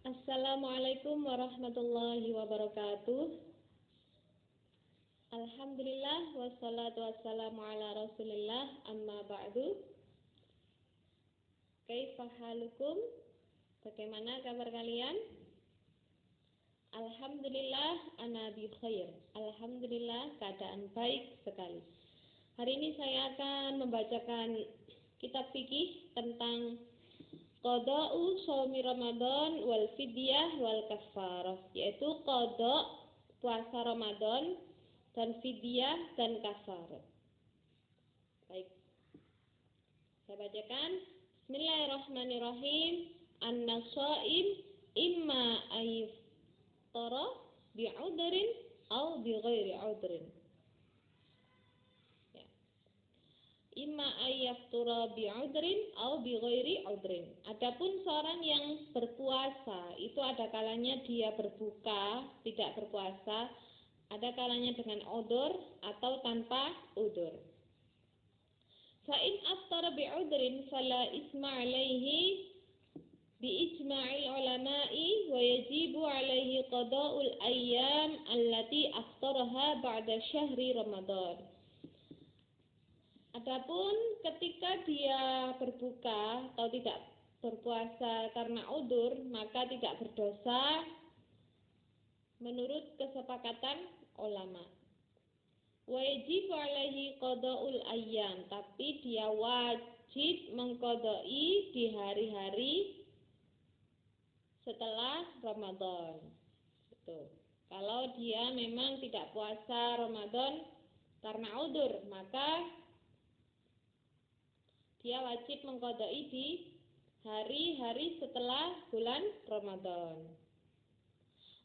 Assalamualaikum warahmatullahi wabarakatuh. Alhamdulillah wassalatu wassalamu ala Rasulillah amma ba'du. Kaifa halukum? Bagaimana kabar kalian? Alhamdulillah ana bi khair. Alhamdulillah keadaan baik sekali. Hari ini saya akan membacakan kitab fikih tentang qada'u shaumi Ramadan wal fidyah wal kafarah, yaitu qada puasa Ramadan dan fidyah dan kafarah. Baik. Saya bacakan. Bismillahirrahmanirrahim. An-shaim imma ayftara bi'udrin aw bighairi udrin. Imma ayyaftura bi'udrin au bighairi udrin. Adapun seorang yang berpuasa itu ada kalanya dia berbuka, tidak berpuasa, ada kalanya dengan udzur atau tanpa udzur. Fa in aftara bi'udrin fala isma 'alaihi bi ijma'il ulama'i wa yajibu 'alaihi qada'ul ayyam allati aftaraha ba'da syahri Ramadan. Adapun ketika dia berbuka atau tidak berpuasa karena udzur, maka tidak berdosa menurut kesepakatan ulama. Wajib alaihi qada'ul ayyam, tapi dia wajib mengqada'i di hari-hari setelah Ramadan. Betul. Kalau dia memang tidak puasa Ramadan karena udzur, maka dia wajib mengqada'i di hari-hari setelah bulan Ramadan.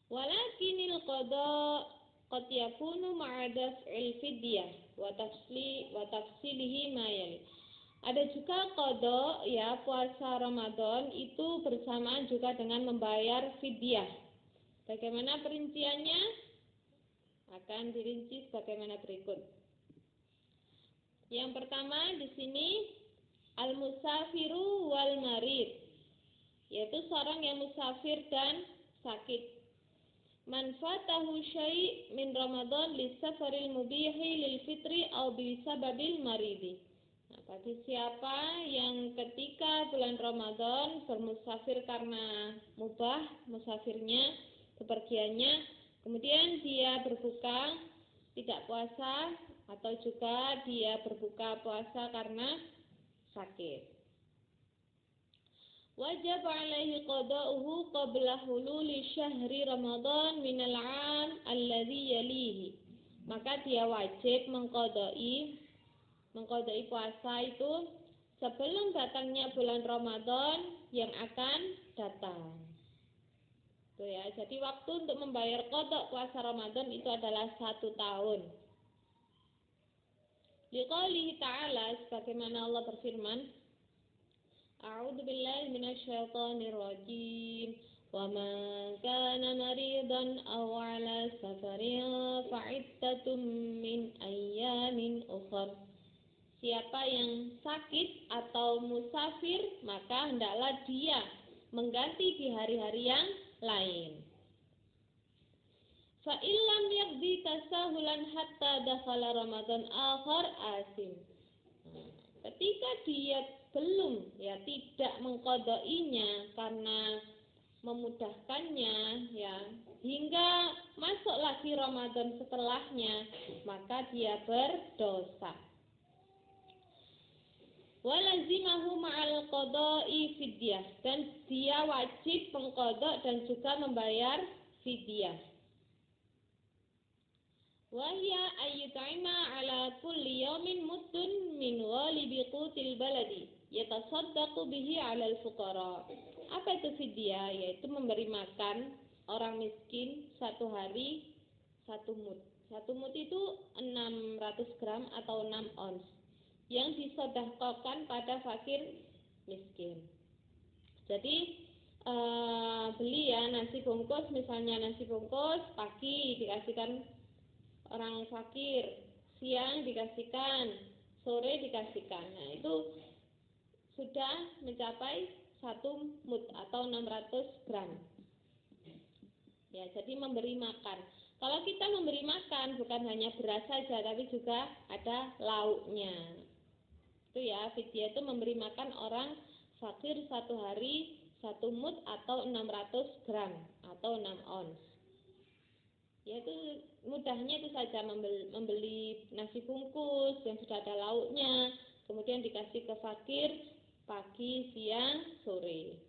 Walakinil qada' qad yakunu ma'a daf'il fidyah wa tafsilihi ma yali. Ada juga qada', ya, puasa Ramadan itu bersamaan juga dengan membayar fidyah. Bagaimana perinciannya? Akan dirinci sebagaimana berikut. Yang pertama di sini al-musafiru wal marid, yaitu seorang yang musafir dan sakit. Man fatahu syai' min Ramadan lisafaril mubihi lil fitri aw bisababil maridi. Nah, bagi siapa yang ketika bulan Ramadan bermusafir karena mubah musafirnya, bepergiannya, kemudian dia berbuka tidak puasa, atau juga dia berbuka puasa karena sakit, wajib alaihi qada'uhu qabla hululi syahri Ramadan minal 'am alladhi yalihi. Maka dia wajib mengqada'i puasa itu sebelum datangnya bulan Ramadan yang akan datang. Tuh ya, jadi waktu untuk membayar qada' puasa Ramadan itu adalah 1 tahun. Liqaulihi ta'ala, sebagaimana Allah berfirman, A'udzu billahi minasyaitonir rajim. Wa man kana maridan aw 'ala safarin fa'iddatun min ayyamin ukhra. Siapa yang sakit atau musafir, maka hendaklah dia mengganti di hari-hari yang lain. Fa illam yaqdi tasahulan hatta dakhala Ramadan akhar asim. Ketika dia belum, ya, tidak mengqada'inya karena memudahkannya, ya, hingga masuk lagi Ramadan setelahnya, maka dia berdosa. Walazimahu ma'al qada'i fidyah, dan dia wajib mengqada' dan juga membayar fidyah. Wahya ayyut'ima ala kulli yawmin muddun min ghalibi qutil baladi yatasaddaqu bihi 'alal fuqara. Apa itu fidyah? Yaitu memberi makan orang miskin 1 hari 1 mud. 1 mud itu 600 gram atau 6 ons yang disedekahkan pada fakir miskin. Jadi beli, ya, nasi bungkus, misalnya nasi bungkus pagi dikasihkan orang fakir, siang dikasihkan, sore dikasihkan. Nah, itu sudah mencapai 1 mud atau 600 gram. Ya, jadi memberi makan. Kalau kita memberi makan bukan hanya beras saja tapi juga ada lauknya. Itu ya, fidyah itu memberi makan orang fakir 1 hari 1 mud atau 600 gram atau 6 ons. Yaitu mudahnya itu saja membeli nasi bungkus yang sudah ada lauknya, kemudian dikasih ke fakir pagi, siang, sore.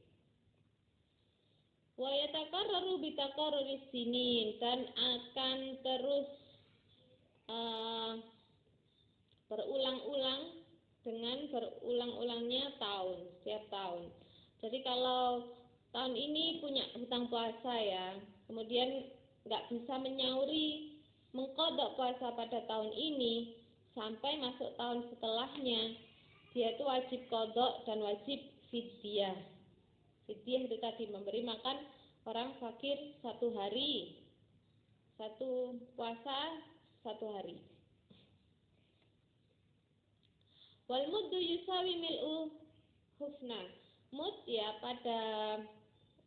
Wa yatakarraru bitakarruris sinin, dan akan terus berulang-ulang dengan berulang-ulangnya tahun, setiap tahun. Jadi kalau tahun ini punya hutang puasa ya, kemudian nggak bisa menyauri mengqadha puasa pada tahun ini, sampai masuk tahun setelahnya dia itu wajib qadha dan wajib fidyah. Fidyah itu tadi memberi makan orang fakir 1 hari, 1 puasa 1 hari. Wal muddu yusawi mil'u hufna. Mud ya pada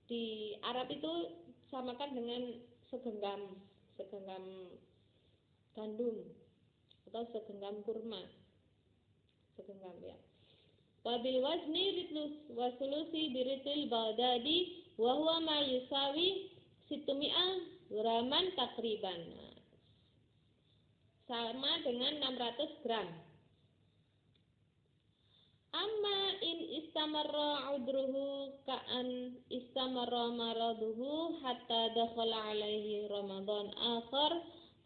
di Arab itu samakan dengan segenggam gandum atau segenggam kurma, segenggam ya. Wabil wazni ritlus wasulusi biritil baghdadi wa huwa ma yusawi 600 graman takriban. Sama dengan 600 gram. Amma in istamarra udruhu ka'an istamarra maraduhu hatta dakhala alaihi Ramadan akhar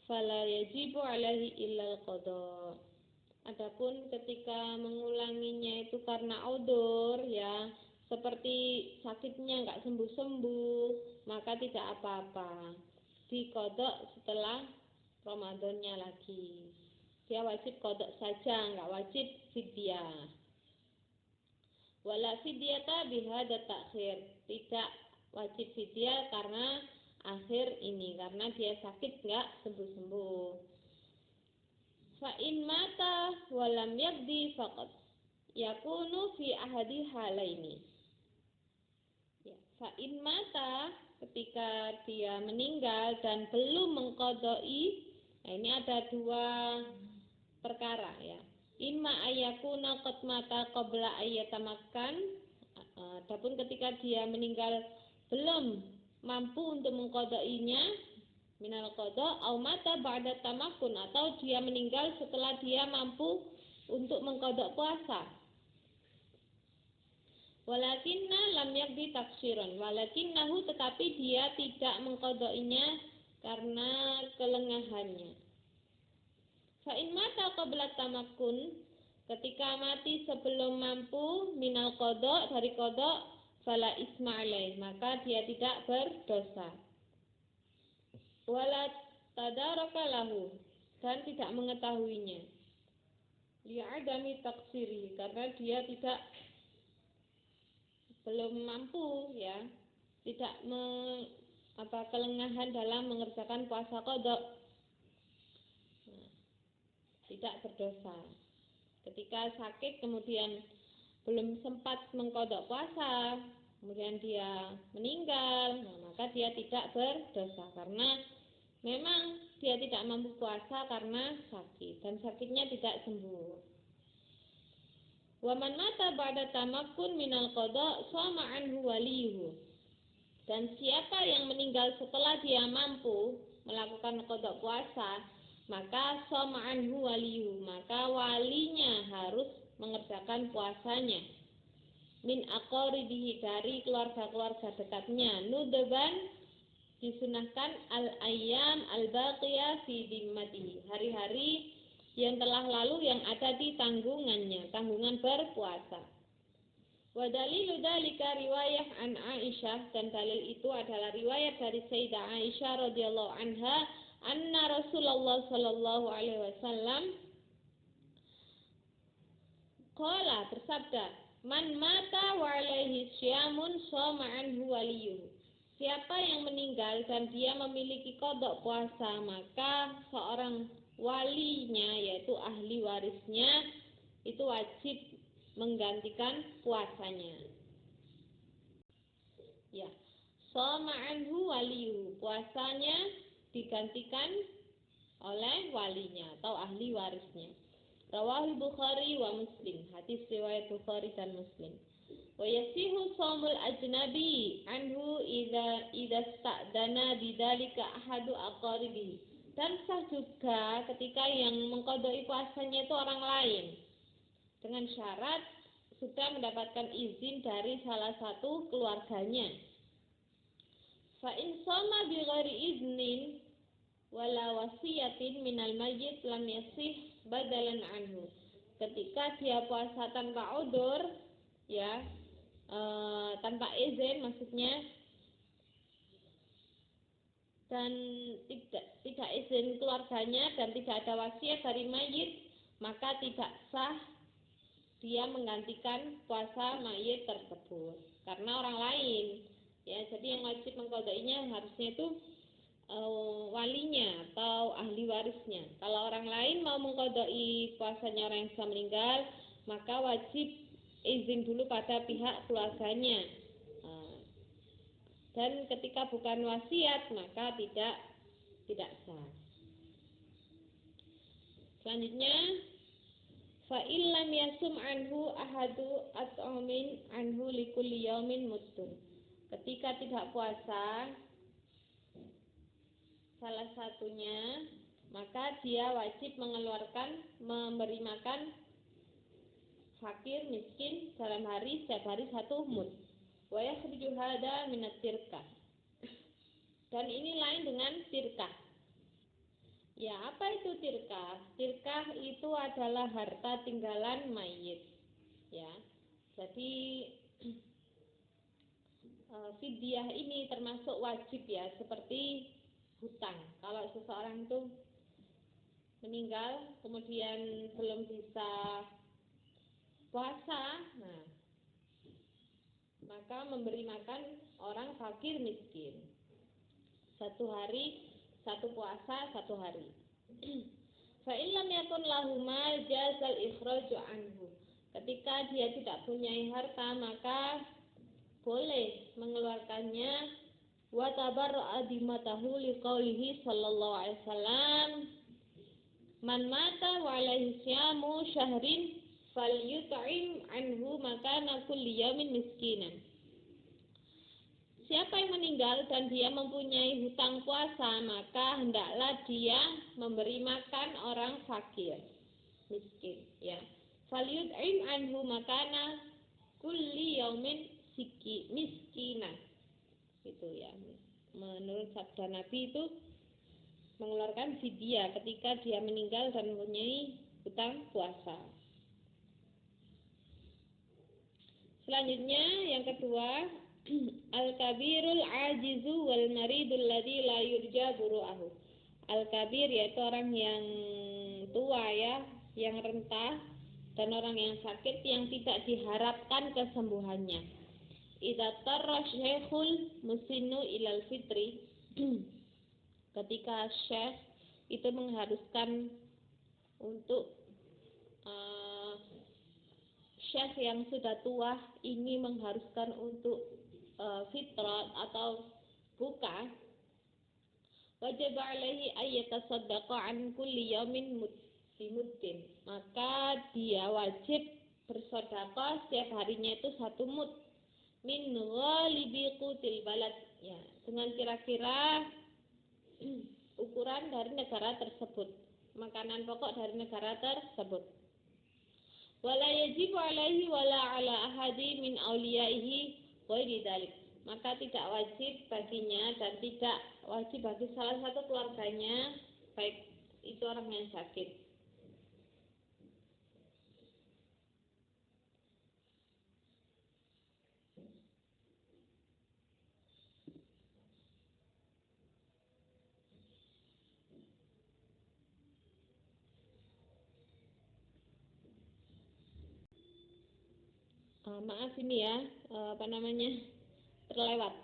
fala yajibu alaihi illa al-qadha. Adapun ketika mengulanginya itu karena udzur ya, seperti sakitnya enggak sembuh-sembuh, maka tidak apa-apa. Diqadha setelah Ramadannya lagi. Dia wajib qadha saja, enggak wajib fidyah. Wala fidyata bihadza ta'khir. Tidak wajib fidyah karena akhir ini, karena dia sakit enggak sembuh-sembuh. Fa in mata wa lam yaqdi faqat yakunu fi ahadi halaini. Ya, fa in mata ketika dia meninggal dan belum mengqadai, nah ini ada 2 perkara ya. Imma ayakuna qad mata qabla ayyatamakkan, adapun ketika dia meninggal belum mampu untuk mengqadainya minal qadha au mata ba'da tamakkun, atau dia meninggal setelah dia mampu untuk mengqadha puasa. Walakinna lam yaqdi taksiran, walakinnahu tetapi dia tidak mengqadainya karena kelengahannya. Fa in mata qabla tamakkun, ketika mati sebelum mampu minal qadha dari qadha, fala isma alaih, maka dia tidak berdosa. Wala tadaraka lahu, dan tidak mengetahuinya. Li'adami taksiri, karena dia belum mampu ya, tidak kelengahan dalam mengerjakan puasa qadha. Tidak berdosa. Ketika sakit kemudian belum sempat mengqadha puasa, kemudian dia meninggal, maka dia tidak berdosa karena memang dia tidak mampu puasa karena sakit dan sakitnya tidak sembuh. Wa man mata ba'da tamakkun minal qadha shama anhu waliyuhu. Dan siapa yang meninggal setelah dia mampu melakukan qadha puasa, maka shama anhu waliyuhu, maka walinya harus mengerjakan puasanya. Min aqaribihi, dari keluarga-keluarga dekatnya. Nudban, disunahkan al-ayyam al-baqiyah fi dimmatihi, hari-hari yang telah lalu yang ada di tanggungannya, tanggungan berpuasa. Wa dalilu dzalika riwayah an Aisyah, dan dalil itu adalah riwayat dari Sayyidah Aisyah radhiyallahu anha, anna Rasulullah sallallahu alaihi wasallam qala, bersabda, man mata wa alaihi syamun shama anhu waliyuhu. Siapa yang meninggal dan dia memiliki qadha puasa, maka seorang walinya, yaitu ahli warisnya, itu wajib menggantikan puasanya. Ya, Shoma anhu waliyuhu, puasanya digantikan oleh walinya atau ahli warisnya. Rawahul Bukhari wa Muslim, hadis riwayat Bukhari dan Muslim. Wa yasihu shaumul ajnabi anhu idza sta'dana bidzalika ahadu aqaribihi. Dan sah juga ketika yang mengqadai puasanya itu orang lain dengan syarat sudah mendapatkan izin dari salah satu keluarganya. Fa in shoma bi ghairi iznin wala wasiyatin minal mayyit lam yasih badalan anhu. Ketika dia puasa tanpa udzur, ya, tanpa izin maksudnya, dan tidak izin keluarganya dan tidak ada wasiat dari mayit, maka tidak sah dia menggantikan puasa mayit tersebut karena orang lain. Ya, jadi yang wajib mengqadainya harusnya itu walinya atau ahli warisnya. Kalau orang lain mau mengqadai puasanya orang yang sudah meninggal, maka wajib izin dulu pada pihak keluarganya. Dan ketika bukan wasiat maka tidak sah. Selanjutnya, fa illam yasum anhu ahadu at'amin anhu likulli yaumin muddun. Ketika tidak puasa salah satunya, maka dia wajib memberi makan fakir miskin dalam hari setiap hari 1 mud. Wa yakhruju hada minat tirkah. Dan ini lain dengan tirkah. Ya, apa itu tirkah? Tirkah itu adalah harta tinggalan mayit. Ya. Jadi fidyah ini termasuk wajib ya, seperti hutang. Kalau seseorang itu meninggal kemudian belum bisa puasa, nah, maka memberi makan orang fakir miskin 1 hari 1 puasa 1 hari. Fa illam yakun lahuma jazal ikhraju anhu. Ketika dia tidak punya harta maka boleh mengeluarkannya. Wa tabarra'a dimatahu liqaulihi sallallahu alaihi wasallam, man mata wa alaihi syamu syahrin falyut'im anhu makana kulli yaumin miskinan. Siapa yang meninggal dan dia mempunyai hutang puasa, maka hendaklah dia memberi makan orang fakir miskin, ya. Falyut'im anhu makana kulli yaumin miskinan. Itu ya. Menurut sabda Nabi itu mengeluarkan fidyah ketika dia meninggal dan mempunyai hutang puasa. Selanjutnya yang kedua, al-kabirul ajizu wal maridul ladzi la yurja buru'ahu. Al-kabir yaitu orang yang tua ya, yang renta, dan orang yang sakit yang tidak diharapkan kesembuhannya. Idza tarra syekhul musinu ilal fitri, ketika syekh itu mengharuskan untuk syekh yang sudah tua ini mengharuskan untuk fitrah atau buka, wajib alaihi ayyatasaddaqa an kulli yaumin muddin, maka dia wajib bersedekah setiap harinya itu 1 mud min ghalibi qutil balad, ya, dengan kira-kira ukuran dari negara tersebut, makanan pokok dari negara tersebut. Wala yajibu alaihi wala ala ahadi min auliyaihi ghairi dzalik, maka tidak wajib baginya dan tidak wajib bagi salah satu keluarganya, baik itu orang yang sakit. Maaf ini ya, terlewat.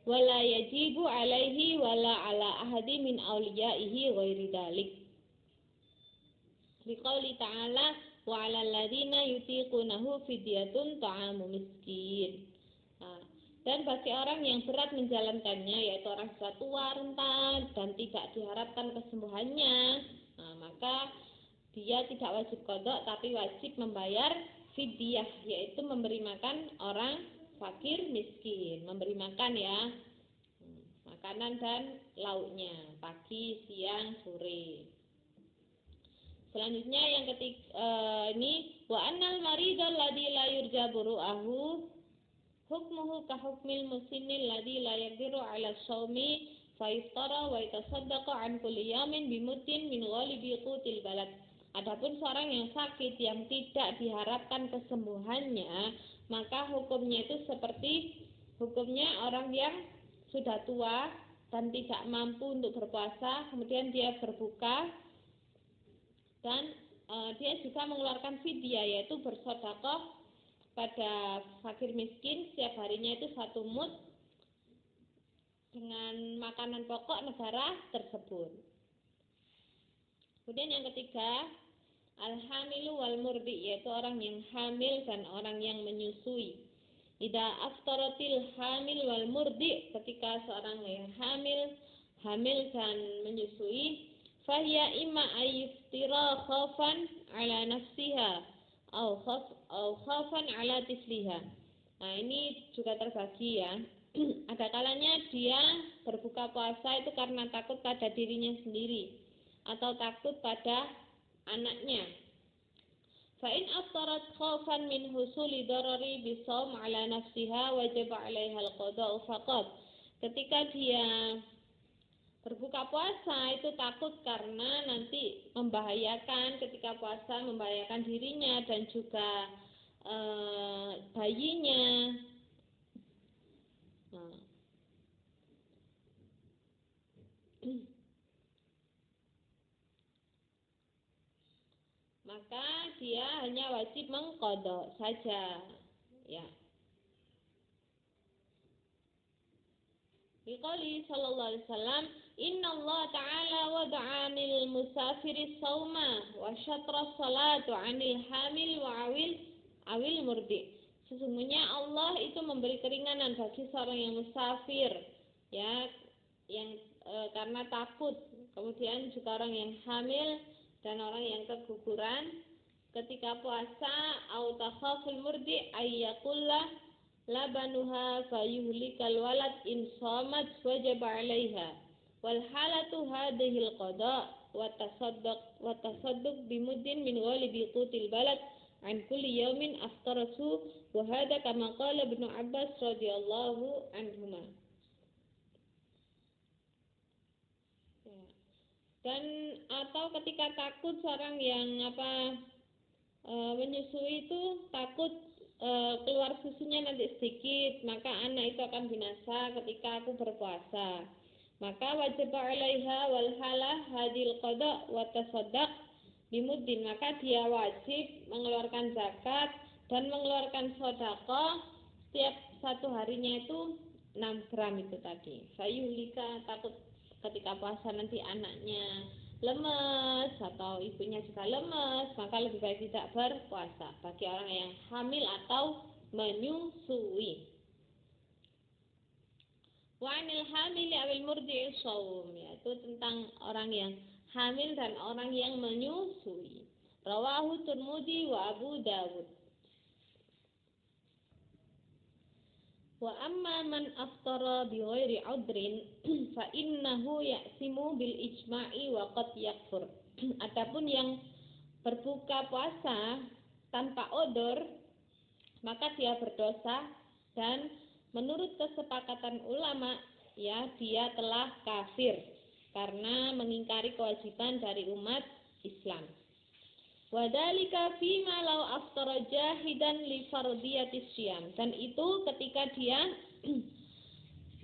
Wala yajibu alaihi wala ala ahadi min auliyaihi ghairi dzalik. Liqauli ta'ala wa 'alal ladzina yutiqunahu fidyatun ta'amu miskin. Nah, Dan bagi orang yang berat menjalankannya, yaitu orang sudah tua, renta, dan tidak diharapkan kesembuhannya, maka dia tidak wajib qadha tapi wajib membayar fidyah, yaitu memberi makan orang fakir miskin, memberi makan ya, makanan dan lauknya pagi, siang, sore. Selanjutnya yang ketiga ini wa annal maridal ladzi la yurja buru'ahu hukmuhu ka hukmil musinnil ladzi la yaqdiru 'ala shaumi fa iftara wa yatasaddaqu 'an kulli yamin bimuddin min ghalibi qutil balad. Adapun seorang yang sakit yang tidak diharapkan kesembuhannya, maka hukumnya itu seperti hukumnya orang yang sudah tua dan tidak mampu untuk berpuasa, kemudian dia berbuka dan dia juga mengeluarkan fidyah, yaitu bersedekah pada fakir miskin setiap harinya itu 1 mud dengan makanan pokok negara tersebut. Kemudian yang ketiga, al-hamilu wal murdi, yaitu orang yang hamil dan orang yang menyusui. Idza aftaratil hamil wal murdi, ketika seorang yang hamil dan menyusui, fahiya imma ayuftira khaufan ala nafsiha au khaufan ala tifliha. Nah, ini juga terbagi ya. Ada kalanya dia berbuka puasa itu karena takut pada dirinya sendiri atau takut pada anaknya. Fa in aftarat khaufan min husuli darari bisawm ala nafsiha wajib 'alaiha al-qada'u faqat. Ketika dia berbuka puasa itu takut karena nanti membahayakan ketika puasa, membahayakan dirinya dan juga bayinya. Maka dia hanya wajib mengqadha saja, ya. Biqali sallallahu alaihi wasallam, inna Allah ta'ala wada'a 'anil musafiri shauma wa syatra salatu 'anil hamil wa awil murdi. Sesungguhnya Allah itu memberi keringanan bagi seorang yang musafir, ya, yang karena takut. Kemudian juga orang yang hamil dan orang yang keguguran ketika puasa, au takhaful murdi ayyakullah labanuha fayuhlikal walad in shamat wajib 'alaiha wal halatu hadhil qada wa tasadduq bimuddin min ghalibi qutil balad an kulli yawmin aftarasu wa hadha kama qala Ibnu Abbas radhiyallahu anhuma. Dan atau ketika takut seorang yang menyusui itu takut keluar susunya nanti sedikit, maka anak itu akan binasa ketika aku berpuasa. Maka wajib 'alaiha wal halah hadil qada wa tasaddaq bimuddin, maka dia wajib mengeluarkan zakat dan mengeluarkan sedekah setiap 1 harinya itu 6 gram itu tadi. Fayulika, takut ketika puasa nanti anaknya lemes atau ibunya juga lemes, maka lebih baik tidak berpuasa bagi orang yang hamil atau menyusui. Wa 'anil hamili awil murdi'i shaum, yaitu tentang orang yang hamil dan orang yang menyusui. Rawahu Tirmidzi wa Abu Dawud. Wa amma man aftara bi ghairi 'udrin fa innahu ya'simu bil ijma'i wa qad yakfur. Adapun yang berbuka puasa tanpa udzur, maka dia berdosa dan menurut kesepakatan ulama, ya, dia telah kafir karena mengingkari kewajiban dari umat Islam. Wadalika fima law aftara jahidan li fardiyatis syiyam, dan itu ketika dia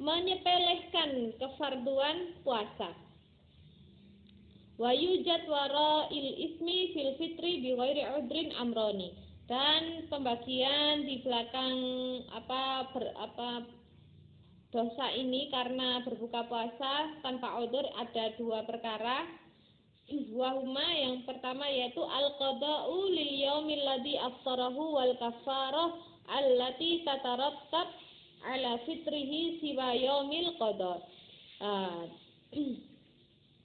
menyepelekan kefarduan puasa. Wa yujad wara'il ismi fil fitri bi ghairi udrin amroni, dan pembagian di belakang dosa ini karena berbuka puasa tanpa udzur ada 2 perkara. Wahuma, yang pertama yaitu al-qada'u lil yaumil ladzi aftarahu wal kafarah allati tatarattab ala fitrihi siwa yaumil qada.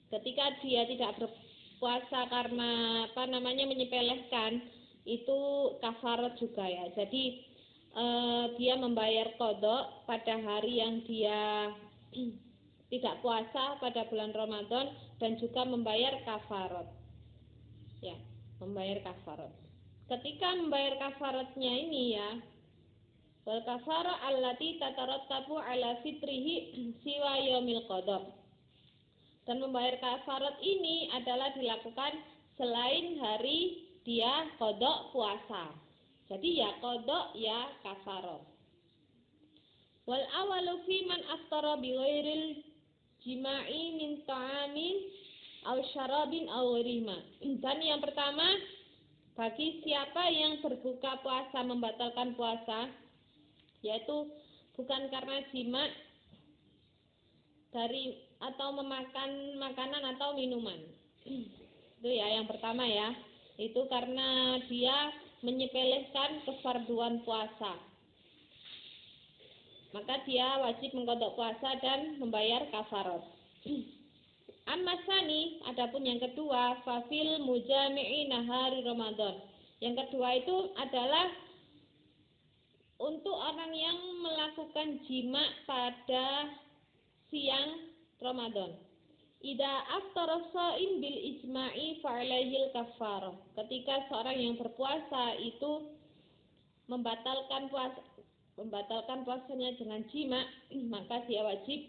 Ketika dia tidak berpuasa karena menyepelekan, itu kafarat juga ya. Jadi dia membayar qada pada hari yang dia tidak puasa pada bulan Ramadan dan juga membayar kafarat. Ya, membayar kafarat. Ketika membayar kafaratnya ini ya, wal kafara allati tatarattabu ala fitrihi siwa yaumil qada. Dan membayar kafarat ini adalah dilakukan selain hari dia qada puasa. Jadi ya qada ya kafarat. Wal awalu fi man aftara bi ghairil jima'i min ta'amin aw syarabin aw ghairima. Dan yang pertama, bagi siapa yang berbuka puasa membatalkan puasa, yaitu bukan karena jima dari atau memakan makanan atau minuman. Itu ya yang pertama ya. Itu karena dia menyepelekan kefarduan puasa. Maka dia wajib mengqadha puasa dan membayar kafarat. Amma tsani, adapun yang kedua, fafil mujami'i nahari Ramadan. Yang kedua itu adalah untuk orang yang melakukan jima pada siang Ramadan. Ida aftara shaim bil ijma'i fa'alaihil kafarah. Ketika seorang yang berpuasa itu membatalkan puasanya dengan jima, maka dia wajib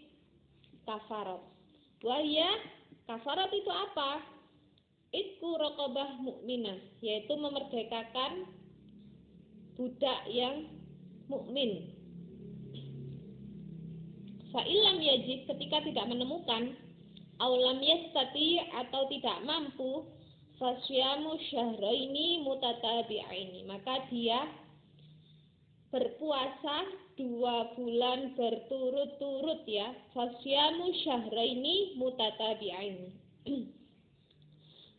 kafarat. Wahya, kafarat itu apa? Itqu raqabah mukminah, yaitu memerdekakan budak yang mukmin. Fa illam yajid, ketika tidak menemukan, aulam yastati atau tidak mampu, fasyamu syahraini mutatabi'aini, maka dia berpuasa 2 bulan berturut-turut ya. Fasyamu syahraini mutatabi'aini.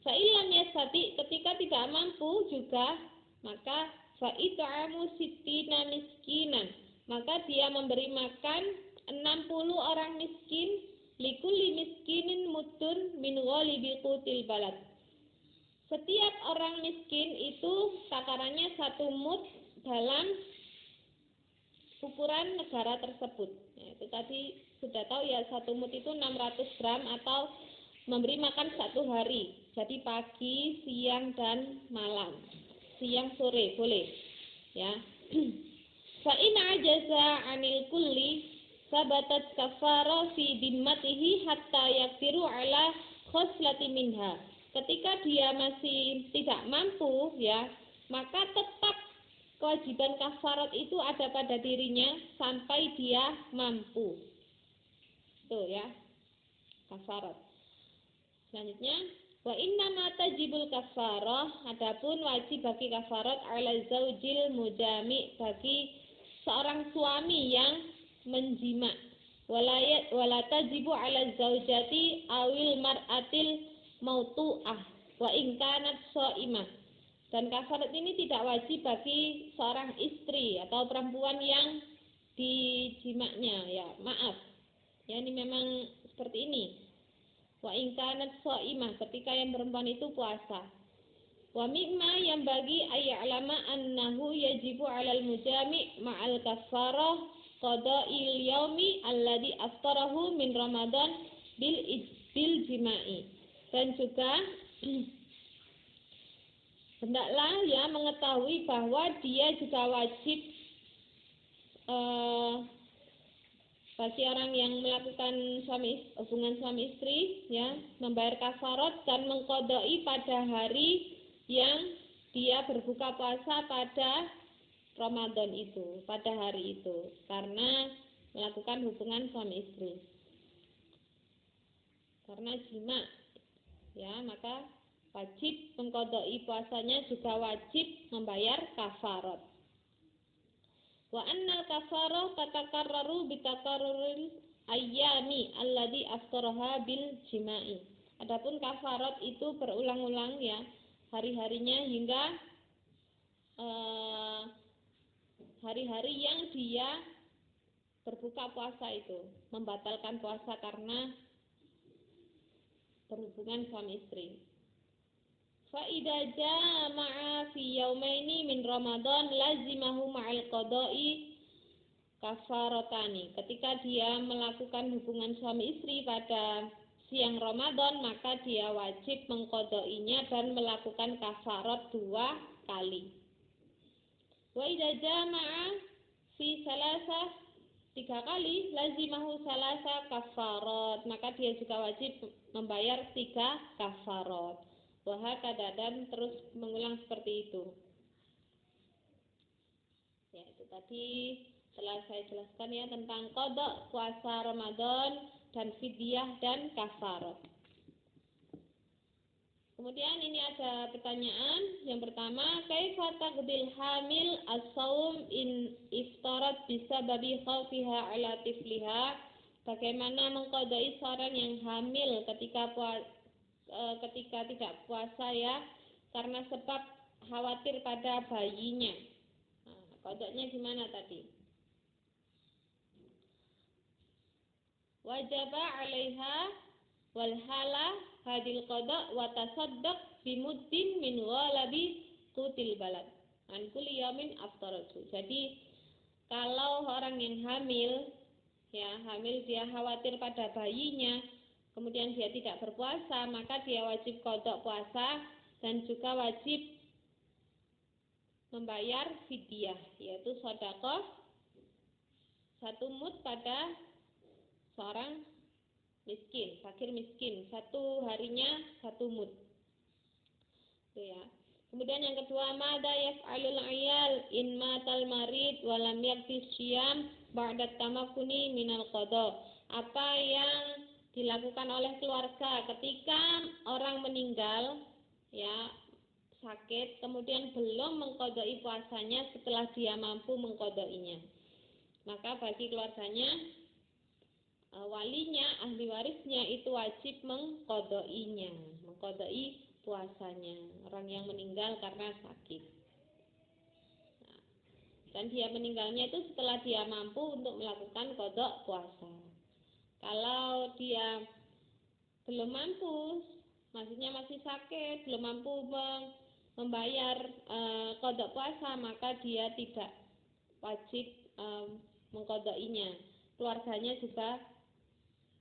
Fa illam yastati, ketika tidak mampu juga, maka fa it'amu sittina miskinan, maka dia memberi makan 60 orang miskin, likulli miskinin mutun min ghalibi qutil balad. Setiap orang miskin itu takarannya 1 mut dalam ukuran negara tersebut. Ya, itu tadi sudah tahu ya, 1 mut itu 600 gram atau memberi makan 1 hari. Jadi pagi, siang dan malam. Siang sore boleh. Ya. Fa in ajaza 'anil kulli sabatat kafara fi dimmatihi hatta yaktiru ala khoslati minha. Ketika dia masih tidak mampu ya, maka tetap kewajiban kafarat itu ada pada dirinya sampai dia mampu. Tuh ya, kafarat. Selanjutnya, wa inna ma tajibul kafarah, adapun wajib bagi kafarat ala zaujil mujami, bagi seorang suami yang menjima. Wala tajibu ala zaujati awil mar'atil mautu'ah wa in kanat shaimah. Dan kafarat ini tidak wajib bagi seorang istri atau perempuan yang dijimaknya ya, maaf. Ya ini memang seperti ini. Wa in kanat shaimah, ketika yang perempuan itu puasa. Wa mimma yang bagi ayya'lama annahu yajibu 'alal mujami' ma'al kafarah qada'il yaumi alladhi aftarahu min Ramadan bil jima'i. Dan juga hendaklah ya mengetahui bahwa dia juga wajib bagi orang yang melakukan hubungan suami istri ya, membayar kafarat dan mengqadai pada hari yang dia berbuka puasa pada Ramadan itu, pada hari itu, karena melakukan hubungan suami istri. Karena jima ya, maka wajib mengqadai puasanya, juga wajib membayar kafarat. Wa annal kafarah tatakarraru bitakarruril ayyami alladhi aftaraha bil jima'i. Adapun kafarat itu berulang-ulang ya, hari-harinya hingga hari-hari yang dia berbuka puasa itu, membatalkan puasa karena berhubungan suami istri. Fa idza jama'a fi yaumaini min Ramadan lazimahu ma'al qada'i kafaratani. Ketika dia melakukan hubungan suami istri pada siang Ramadan, maka dia wajib mengqadainya dan melakukan kafarat 2 kali. Wa idza jama'a fi salasah 3 kali lazimahu salasa kafarat, maka dia juga wajib membayar 3 kafarat. Wahakada, dan terus mengulang seperti itu. Ya, itu tadi telah saya jelaskan ya tentang qada puasa Ramadan dan fidyah dan kafarat. Kemudian ini ada pertanyaan. Yang pertama, kaifa taqdil hamil as-shaum in iftarat bisababi khawfiha ala tifliha? Bagaimana mengqadai seorang yang hamil ketika tidak puasa ya, karena sebab khawatir pada bayinya. Nah, qadanya gimana tadi? Wajaba 'alaiha wal hala hadil qada wa tasaddaq bimuddin min walabi qutil balad an kulli yamin aftaratu. Jadi kalau orang yang hamil dia khawatir pada bayinya, kemudian dia tidak berpuasa, maka dia wajib qada puasa dan juga wajib membayar fidyah, yaitu sedekah 1 mud pada seorang miskin, fakir miskin, 1 harinya 1 mud. Itu ya. Kemudian yang kedua, madza yaf'alul 'iyal in matal marid wa lam yaqdi syiyam ba'da tamakkuni minal qada. Apa yang dilakukan oleh keluarga ketika orang meninggal ya, sakit, kemudian belum mengqadai puasanya setelah dia mampu mengqadainya. Maka bagi keluarganya, walinya, ahli warisnya itu wajib mengqadai puasanya orang yang meninggal karena sakit. Nah, dan dia meninggalnya itu setelah dia mampu untuk melakukan qada puasa. Kalau dia belum mampu, maksudnya masih sakit, belum mampu membayar qada puasa, maka dia tidak wajib mengqadainya. Keluarganya juga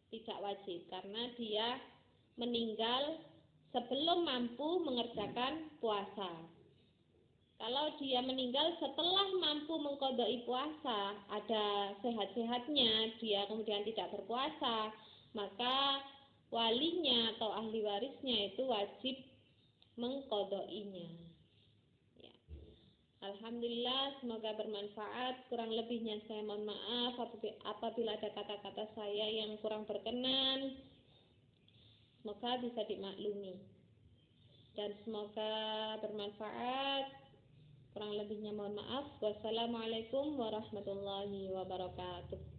tidak wajib karena dia meninggal sebelum mampu mengerjakan puasa. Kalau dia meninggal setelah mampu mengqadai puasa, ada sehat-sehatnya, dia kemudian tidak berpuasa, maka walinya atau ahli warisnya itu wajib mengqadainya. Ya. Alhamdulillah, semoga bermanfaat. Kurang lebihnya saya mohon maaf apabila ada kata-kata saya yang kurang berkenan. Semoga bisa dimaklumi dan semoga bermanfaat. Kurang lebihnya mohon maaf. Wassalamualaikum warahmatullahi wabarakatuh.